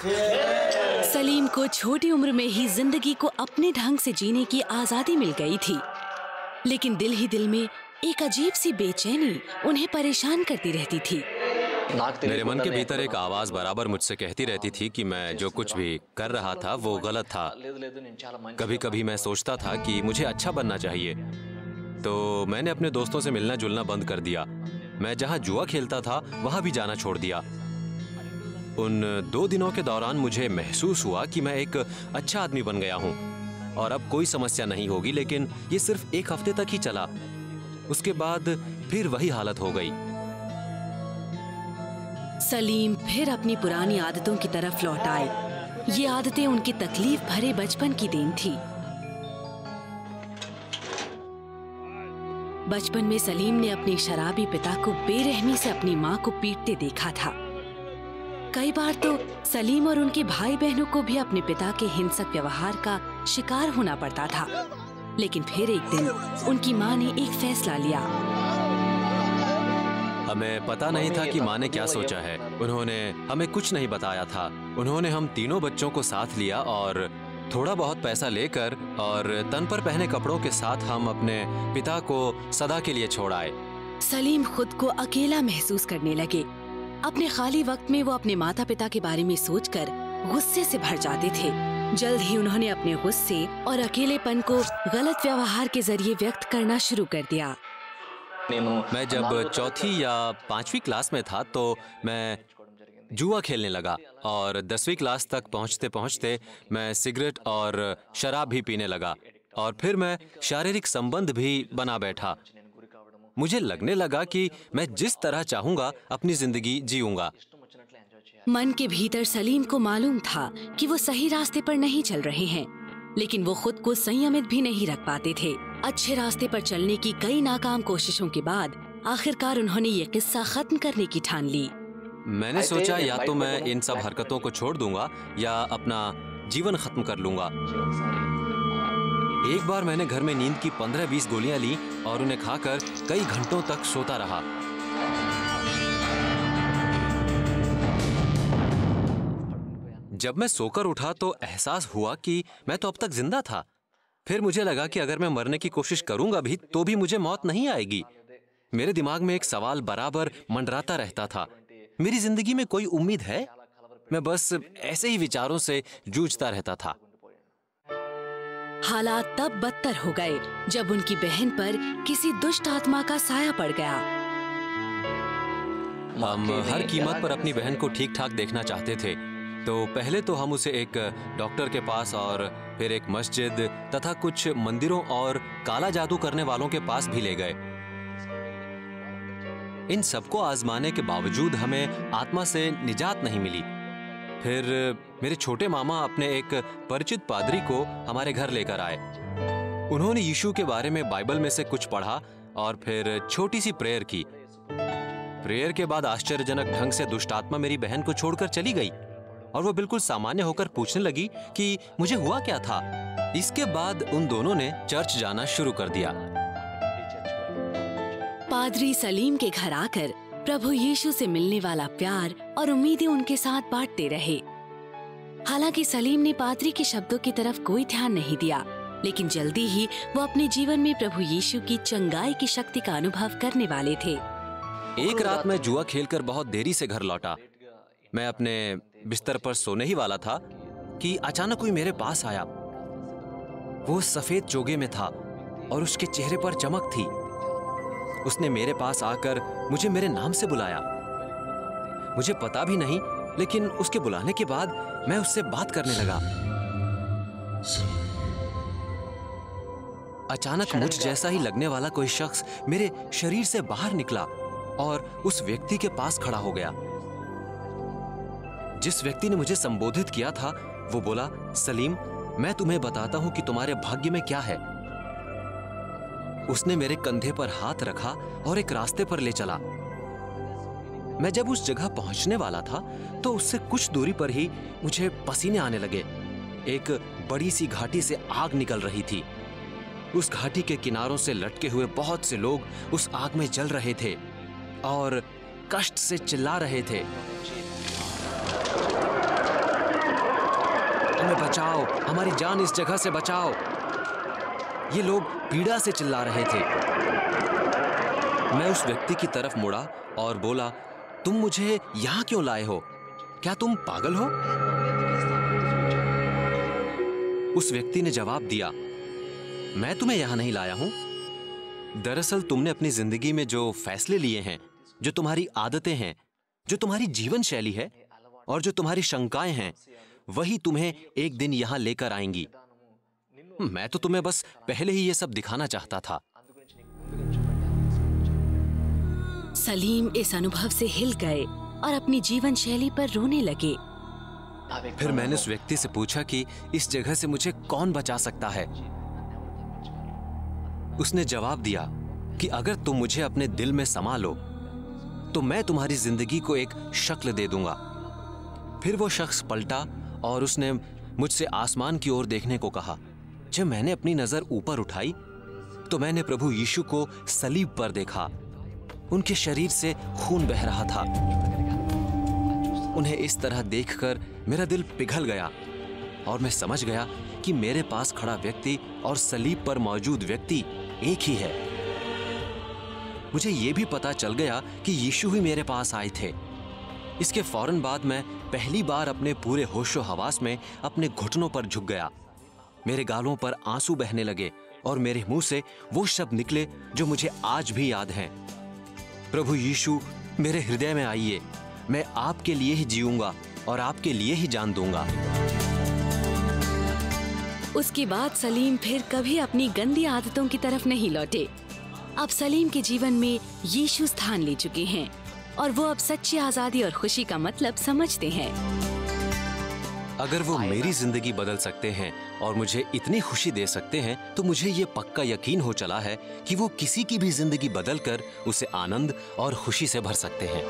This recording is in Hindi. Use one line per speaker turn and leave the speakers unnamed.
सलीम को छोटी उम्र में ही जिंदगी को अपने ढंग से जीने की आजादी मिल गई थी, लेकिन दिल ही दिल में एक अजीब सी बेचैनी उन्हें परेशान करती रहती थी।
मेरे मन के भीतर एक आवाज बराबर मुझसे कहती रहती थी कि मैं जो कुछ भी कर रहा था वो गलत था। कभी कभी मैं सोचता था कि मुझे अच्छा बनना चाहिए, तो मैंने अपने दोस्तों से मिलना जुलना बंद कर दिया। मैं जहां जुआ खेलता था वहां भी जाना छोड़ दिया। उन 2 दिनों के दौरान मुझे महसूस हुआ कि मैं एक अच्छा आदमी बन गया हूं और अब कोई समस्या नहीं होगी, लेकिन ये सिर्फ 1 हफ्ते तक ही चला। उसके बाद फिर वही हालत हो गई।
सलीम फिर अपनी पुरानी आदतों की तरफ लौट आए। ये आदतें उनकी तकलीफ भरे बचपन की देन थी। बचपन में सलीम ने अपने शराबी पिता को बेरहमी से अपनी माँ को पीटते देखा था। कई बार तो सलीम और उनके भाई बहनों को भी अपने पिता के हिंसक व्यवहार का शिकार होना पड़ता था। लेकिन फिर एक दिन उनकी माँ ने एक फैसला लिया।
हमें पता नहीं था कि माँ ने क्या सोचा है। उन्होंने हमें कुछ नहीं बताया था। उन्होंने हम तीनों बच्चों को साथ लिया और थोड़ा बहुत पैसा लेकर और तन पर पहने कपड़ों के साथ हम अपने पिता को सदा के लिए छोड़ आए।
सलीम खुद को अकेला महसूस करने लगे। अपने खाली वक्त में वो अपने माता पिता के बारे में सोचकर गुस्से से भर जाते थे। जल्द ही उन्होंने अपने गुस्से और अकेलेपन को गलत व्यवहार के जरिए व्यक्त करना शुरू कर दिया।
मैं जब चौथी या 5वीं क्लास में था तो मैं जुआ खेलने लगा और 10वीं क्लास तक पहुंचते पहुंचते मैं सिगरेट और शराब भी पीने लगा और फिर मैं शारीरिक संबंध भी बना बैठा। मुझे लगने लगा कि मैं जिस तरह चाहूंगा अपनी जिंदगी जीऊंगा।
मन के भीतर सलीम को मालूम था कि वो सही रास्ते पर नहीं चल रहे हैं, लेकिन वो खुद को संयमित भी नहीं रख पाते थे। अच्छे रास्ते पर चलने की कई नाकाम कोशिशों के बाद आखिरकार उन्होंने ये किस्सा खत्म करने की ठान ली।
मैंने सोचा या तो मैं इन सब हरकतों को छोड़ दूंगा या अपना जीवन खत्म कर लूंगा। एक बार मैंने घर में नींद की 15-20 गोलियां ली और उन्हें खाकर कई घंटों तक सोता रहा। जब मैं सोकर उठा तो एहसास हुआ कि मैं तो अब तक जिंदा था। फिर मुझे लगा कि अगर मैं मरने की कोशिश करूंगा भी तो भी मुझे मौत नहीं आएगी। मेरे दिमाग में एक सवाल बराबर मंडराता रहता था, मेरी जिंदगी में कोई उम्मीद है? मैं बस ऐसे ही विचारों से जूझता रहता था।
हालात तब बदतर हो गए जब उनकी बहन पर किसी दुष्ट आत्मा का साया पड़ गया।
हम हर कीमत पर अपनी बहन को ठीक ठाक देखना चाहते थे, तो पहले तो हम उसे एक डॉक्टर के पास और फिर एक मस्जिद तथा कुछ मंदिरों और काला जादू करने वालों के पास भी ले गए। इन सबको आजमाने के बावजूद हमें आत्मा से निजात नहीं मिली। फिर मेरे छोटे मामा अपने एक परिचित पादरी को हमारे घर लेकर आए। उन्होंने यीशु के बारे में बाइबल में से कुछ पढ़ा और फिर छोटी सी प्रेयर की। प्रेयर के बाद आश्चर्यजनक ढंग से दुष्ट आत्मा मेरी बहन को छोड़कर चली गई और वो बिल्कुल सामान्य होकर पूछने लगी कि मुझे हुआ क्या था। इसके बाद उन दोनों ने चर्च जाना शुरू कर दिया।
पादरी सलीम के घर आकर प्रभु यीशु से मिलने वाला प्यार और उम्मीदें उनके साथ बांटते रहे। हालांकि सलीम ने पादरी के शब्दों की तरफ कोई ध्यान नहीं दिया, लेकिन जल्दी ही वो अपने जीवन में प्रभु यीशु की चंगाई की शक्ति का अनुभव करने वाले थे।
एक रात मैं जुआ खेलकर बहुत देरी से घर लौटा। मैं अपने बिस्तर पर सोने ही वाला था कि अचानक कोई मेरे पास आया। वो सफेद चोगे में था और उसके चेहरे पर चमक थी। उसने मेरे पास आकर मुझे मेरे नाम से बुलाया। मुझे पता भी नहीं, लेकिन उसके बुलाने के बाद मैं उससे बात करने लगा। अचानक मुझ जैसा ही लगने वाला कोई शख्स मेरे शरीर से बाहर निकला और उस व्यक्ति के पास खड़ा हो गया। जिस व्यक्ति ने मुझे संबोधित किया था वो बोला, सलीम, मैं तुम्हें बताता हूं कि तुम्हारे भाग्य में क्या है। उसने मेरे कंधे पर हाथ रखा और एक रास्ते पर ले चला। मैं जब उस जगह पहुंचने वाला था तो उससे कुछ दूरी पर ही मुझे पसीने आने लगे। एक बड़ी सी घाटी से आग निकल रही थी। उस घाटी के किनारों से लटके हुए बहुत से लोग उस आग में जल रहे थे और कष्ट से चिल्ला रहे थे। हमें बचाओ, हमारी जान इस जगह से बचाओ। ये लोग पीड़ा से चिल्ला रहे थे। मैं उस व्यक्ति की तरफ मुड़ा और बोला, तुम मुझे यहां क्यों लाए हो? क्या तुम पागल हो? उस व्यक्ति ने जवाब दिया, मैं तुम्हें यहां नहीं लाया हूं। दरअसल तुमने अपनी जिंदगी में जो फैसले लिए हैं, जो तुम्हारी आदतें हैं, जो तुम्हारी जीवन शैली है और जो तुम्हारी शंकाएं हैं, वही तुम्हें एक दिन यहां लेकर आएंगी। मैं तो तुम्हें बस पहले ही ये सब दिखाना चाहता था।
सलीम इस अनुभव से हिल गए और अपनी जीवन शैली पर रोने लगे।
फिर मैंने उस व्यक्ति से पूछा कि इस जगह से मुझे कौन बचा सकता है। उसने जवाब दिया कि अगर तुम मुझे अपने दिल में समा लो तो मैं तुम्हारी जिंदगी को एक शक्ल दे दूंगा। फिर वो शख्स पलटा और उसने मुझसे आसमान की ओर देखने को कहा। जब मैंने अपनी नजर ऊपर उठाई तो मैंने प्रभु यीशु को सलीब पर देखा। उनके शरीर से खून बह रहा था। उन्हें इस तरह देखकर मेरा दिल पिघल गया और मैं समझ गया कि मेरे पास खड़ा व्यक्ति और सलीब पर मौजूद व्यक्ति एक ही है। मुझे यह भी पता चल गया कि यीशु ही मेरे पास आए थे। इसके फौरन बाद मैं पहली बार अपने पूरे होशो हवास में अपने घुटनों पर झुक गया। मेरे गालों पर आंसू बहने लगे और मेरे मुंह से वो शब्द निकले जो मुझे आज भी याद हैं। प्रभु यीशु, मेरे हृदय में आइए। मैं आपके लिए ही जीऊंगा और आपके लिए ही जान दूंगा।
उसके बाद सलीम फिर कभी अपनी गंदी आदतों की तरफ नहीं लौटे। अब सलीम के जीवन में यीशु स्थान ले चुके हैं और वो अब सच्ची आजादी और खुशी का मतलब समझते हैं।
अगर वो मेरी जिंदगी बदल सकते हैं और मुझे इतनी खुशी दे सकते हैं तो मुझे ये पक्का यकीन हो चला है कि वो किसी की भी जिंदगी बदलकर उसे आनंद और खुशी से भर सकते हैं।